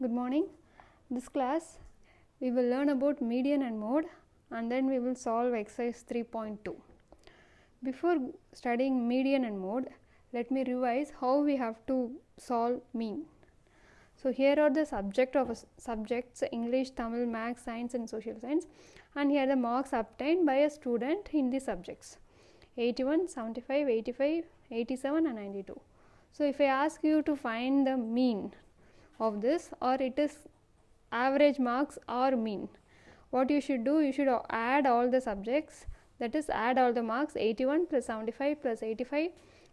Good morning. This class we will learn about median and mode, and then we will solve exercise 3.2. Before studying median and mode, let me revise how we have to solve mean. So here are the subjects English, Tamil, Maths, Science and Social Science, and here the marks obtained by a student in these subjects 81, 75, 85, 87 and 92. So if I ask you to find the mean of this, or it is average marks or mean, what you should do, you should add all the subjects, that is add all the marks 81 plus 75 plus 85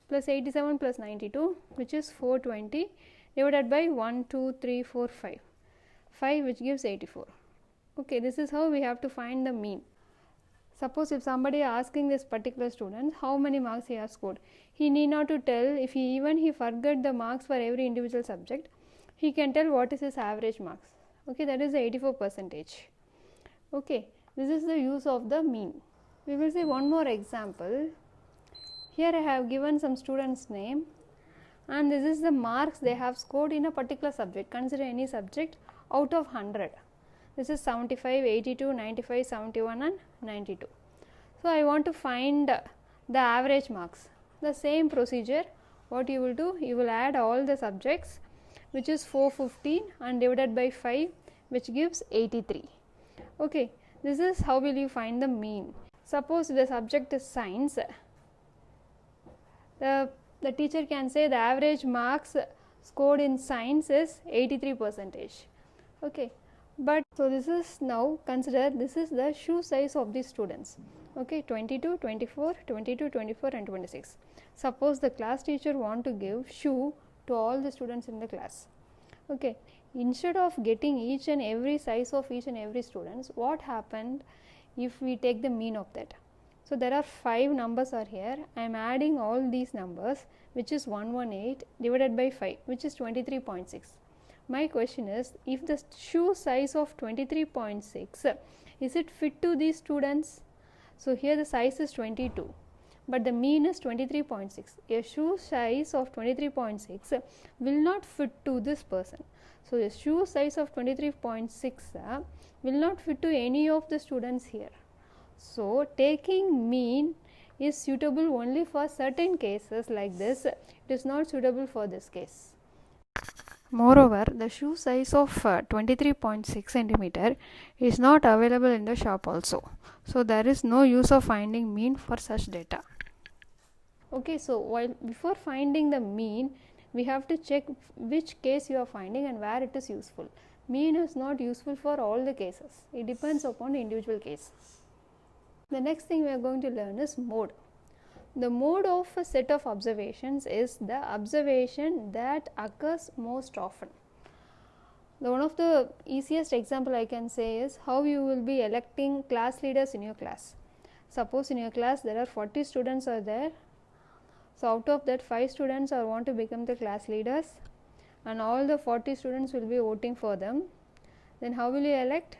plus 87 plus 92, which is 420, divided by 1, 2, 3, 4, 5, which gives 84. Okay, this is how we have to find the mean. Suppose if somebody asking this particular student how many marks he has scored, he need not to tell. If he forget the marks for every individual subject, he can tell what is his average marks. Okay, that is the 84%. Okay, this is the use of the mean. We will see one more example. Here I have given some students' name, and this is the marks they have scored in a particular subject. Consider any subject out of 100. This is 75, 82, 95, 71 and 92. So I want to find the average marks. The same procedure, what you will do, you will add all the subjects, which is 415, and divided by 5, which gives 83. Okay, this is how will you find the mean. Suppose the subject is science, the teacher can say the average marks scored in science is 83%. Okay, but so this is, now consider this is the shoe size of the students. Okay, 22, 24, 22, 24 and 26. Suppose the class teacher want to give shoe to all the students in the class. Okay, instead of getting each and every size of each and every students, what happened if we take the mean of that? So there are 5 numbers are here. I am adding all these numbers, which is 118 divided by 5, which is 23.6. My question is, if the shoe size of 23.6, is it fit to these students? So here the size is 22, but the mean is 23.6. A shoe size of 23.6 will not fit to this person. So the shoe size of 23.6 will not fit to any of the students here. So taking mean is suitable only for certain cases like this. It is not suitable for this case. Moreover, the shoe size of 23.6 centimeter is not available in the shop also. So there is no use of finding mean for such data. Okay, so before finding the mean, we have to check which case you are finding and where it is useful. Mean is not useful for all the cases. It depends upon the individual case. The next thing we are going to learn is mode. The mode of a set of observations is the observation that occurs most often. One of the easiest example I can say is how you will be electing class leaders in your class. Suppose in your class there are 40 students are there. So out of that 5 students are want to become the class leaders, and all the 40 students will be voting for them. Then how will you elect?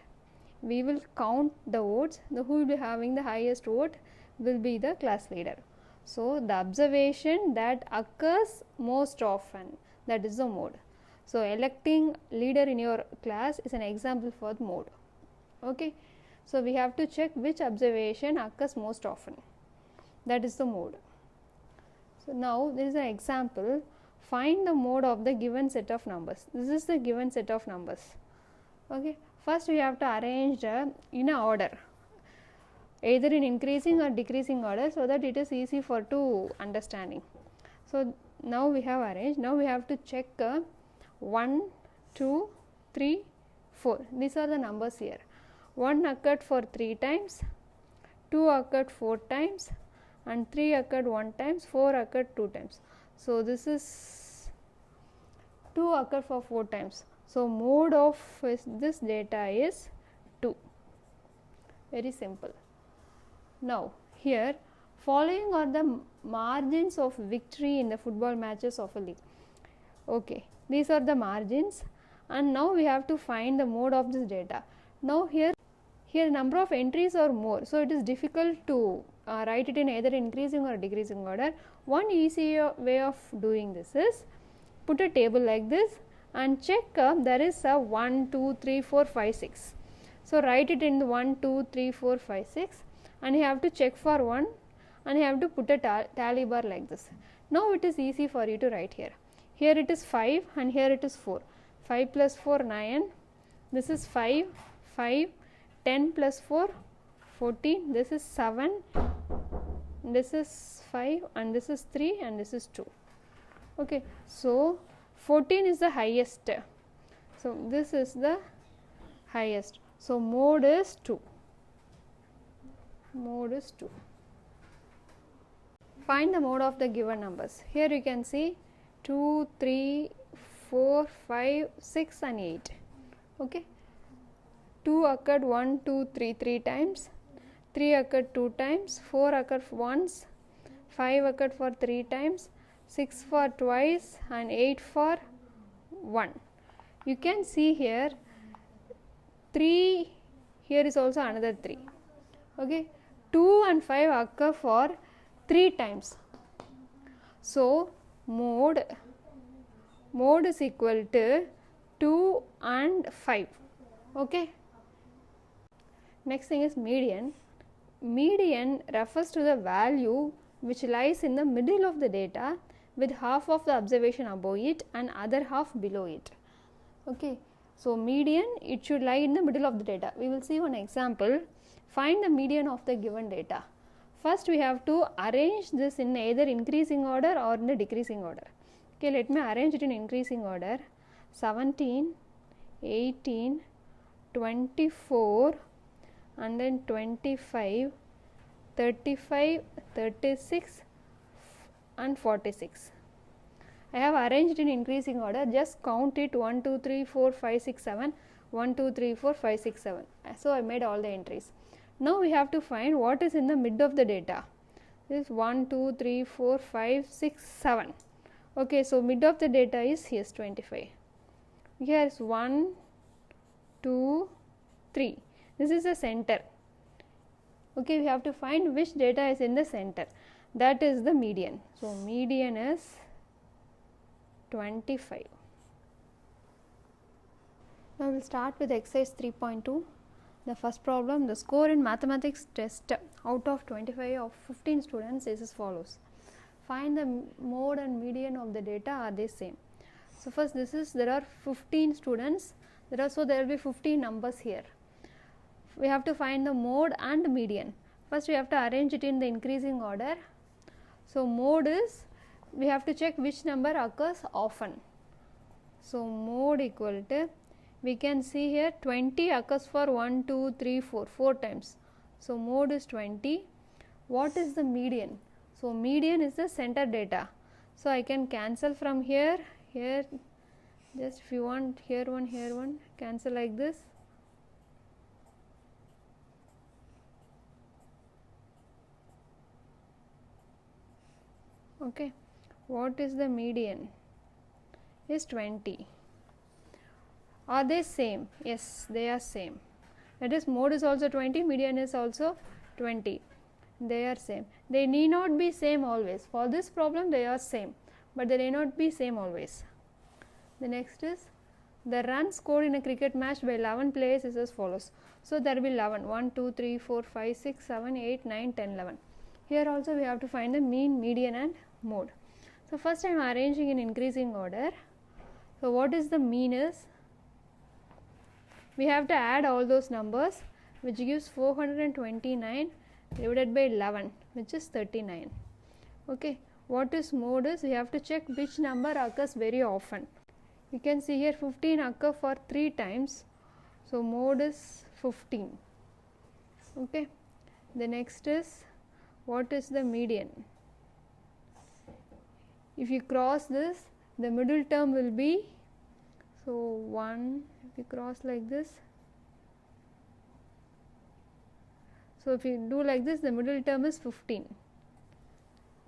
We will count the votes. Who will be having the highest vote will be the class leader. So the observation that occurs most often, that is the mode. So electing leader in your class is an example for the mode. Okay, so we have to check which observation occurs most often, that is the mode. So now there is an example. Find the mode of the given set of numbers. This is the given set of numbers. Okay, first we have to arrange in a order, either in increasing or decreasing order, so that it is easy for to understanding. So now we have arranged. Now we have to check 1, 2, 3, 4. These are the numbers here. 1 occurred for 3 times, 2 occurred 4 times, and 3 occurred 1 times, 4 occurred 2 times. So this is 2 occurred for 4 times. So mode of this data is 2. Very simple. Now here, following are the margins of victory in the football matches of a league. Okay, these are the margins, and now we have to find the mode of this data. Now here number of entries are more, so it is difficult to write it in either increasing or decreasing order. One easy way of doing this is put a table like this and check there is a 1, 2, 3, 4, 5, 6. So write it in the 1, 2, 3, 4, 5, 6, and you have to check for 1 and you have to put a tally bar like this. Now it is easy for you to write here. Here it is 5 and here it is 4. 5 plus 4, 9. This is 5, 5, 10 plus 4, 14. This is 7. This is 5 and this is 3 and this is 2. Okay, so 14 is the highest. So this is the highest. So mode is 2. Mode is 2. Find the mode of the given numbers. Here you can see 2, 3, 4, 5, 6 and 8. Okay. 2 occurred 1, 2, 3, 3 times. 3 occurred 2 times. 4 occurred once. 5 occurred for 3 times. 6 for twice and 8 for 1. You can see here 3, here is also another 3. Okay. 2 and 5 occur for 3 times. So mode is equal to 2 and 5. Okay. Next thing is median. Median refers to the value which lies in the middle of the data with half of the observation above it and other half below it. Okay. So median, it should lie in the middle of the data. We will see one example. Find the median of the given data. First we have to arrange this in either increasing order or in the decreasing order. Okay, let me arrange it in increasing order. 17, 18, 24 and then 25, 35, 36 and 46. I have arranged in increasing order. Just count it 1, 2, 3, 4, 5, 6, 7. 1, 2, 3, 4, 5, 6, 7. So I made all the entries. Now we have to find what is in the mid of the data. This is 1, 2, 3, 4, 5, 6, 7. Okay, so mid of the data is here is 25. Here is 1, 2, 3. This is the center. Okay, we have to find which data is in the center. That is the median. So median is 25. Now we will start with exercise 3.2. The first problem, the score in mathematics test out of 25 of 15 students is as follows. Find the mode and median of the data, are they same? So first there are 15 students, there will be 15 numbers here. We have to find the mode and median. First we have to arrange it in the increasing order. So mode is, we have to check which number occurs often. So mode equal to, we can see here 20 occurs for 1, 2, 3, 4 times. So mode is 20. What is the median? So median is the center data. So I can cancel from here, just if you want here one, cancel like this. Okay, what is the median? Is 20. Are they same? Yes, they are same. That is, mode is also 20, median is also 20. They are same. They need not be same always. For this problem they are same, but they need not be same always. The next is, the runs scored in a cricket match by 11 players is as follows. So there will be 11. 1, 2, 3, 4, 5, 6, 7, 8, 9, 10, 11. Here also we have to find the mean, median and mode. So first I am arranging in increasing order. So what is the mean is, we have to add all those numbers, which gives 429 divided by 11, which is 39. Okay, what is mode is, we have to check which number occurs very often. You can see here 15 occur for 3 times. So mode is 15. Okay, the next is, what is the median? If you cross this, the middle term will be, so 1, if you cross like this, so if you do like this, the middle term is 15.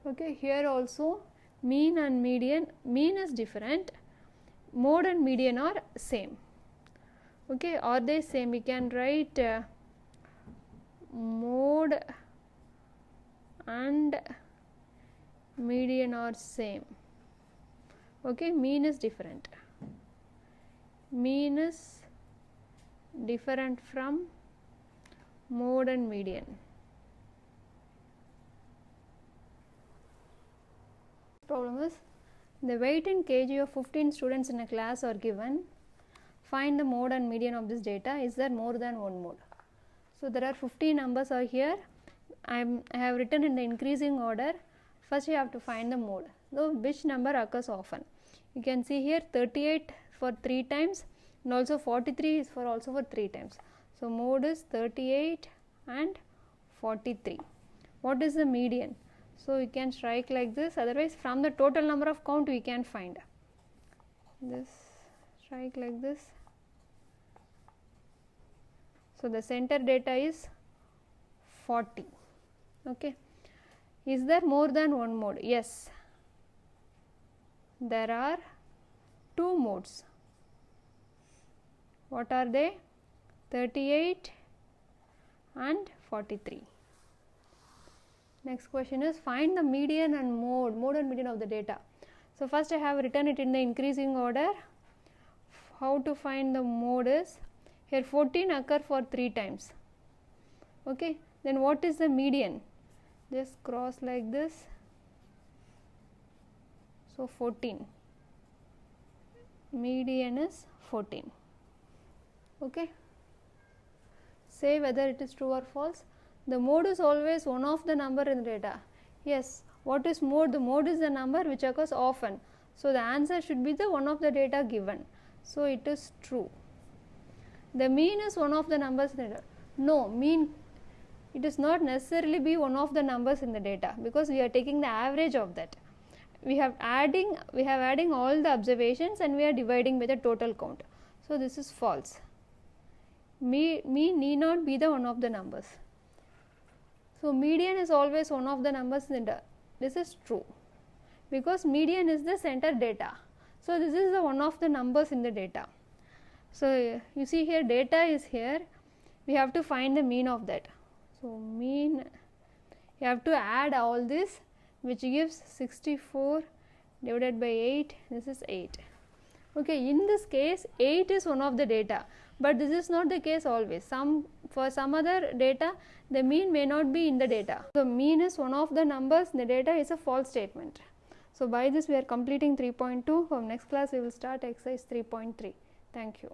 Okay, here also mean and median, mean is different, mode and median are same. Okay, are they same? We can write mode and median are same. Okay, mean is different. mean is different from mode and median. Problem is, the weight in kg of 15 students in a class are given. Find the mode and median of this data. Is there more than one mode? So there are 50 numbers are here. I have written in the increasing order. First you have to find the mode. So which number occurs often? You can see here 38 for 3 times and also 43 is for also for 3 times. So mode is 38 and 43. What is the median? So you can strike like this, otherwise from the total number of count we can find this, strike like this. So the center data is 40. Okay. Is there more than one mode? Yes, there are 2 modes. What are they? 38 and 43. Next question is, find the median and mode and median of the data. So first I have written it in the increasing order. How to find the mode is, here 14 occur for 3 times. Okay, then what is the median? Just cross like this. So 14, median is 14. Okay, say whether it is true or false. The mode is always one of the number in the data. Yes, what is mode? The mode is the number which occurs often. So the answer should be the one of the data given. So it is true. The mean is one of the numbers in the data. No, mean, it is not necessarily be one of the numbers in the data, because we are taking the average of that. We have adding all the observations and we are dividing by the total count. So this is false. Mean need not be the one of the numbers. So median is always one of the numbers in the, this is true, because median is the center data. So this is the one of the numbers in the data. So you see here data is here, we have to find the mean of that. So mean, you have to add all this, which gives 64 divided by 8, this is 8. Okay, in this case 8 is one of the data, but this is not the case always. For some other data the mean may not be in the data. So mean is one of the numbers in the data is a false statement. So by this we are completing 3.2. From next class we will start exercise 3.3. Thank you.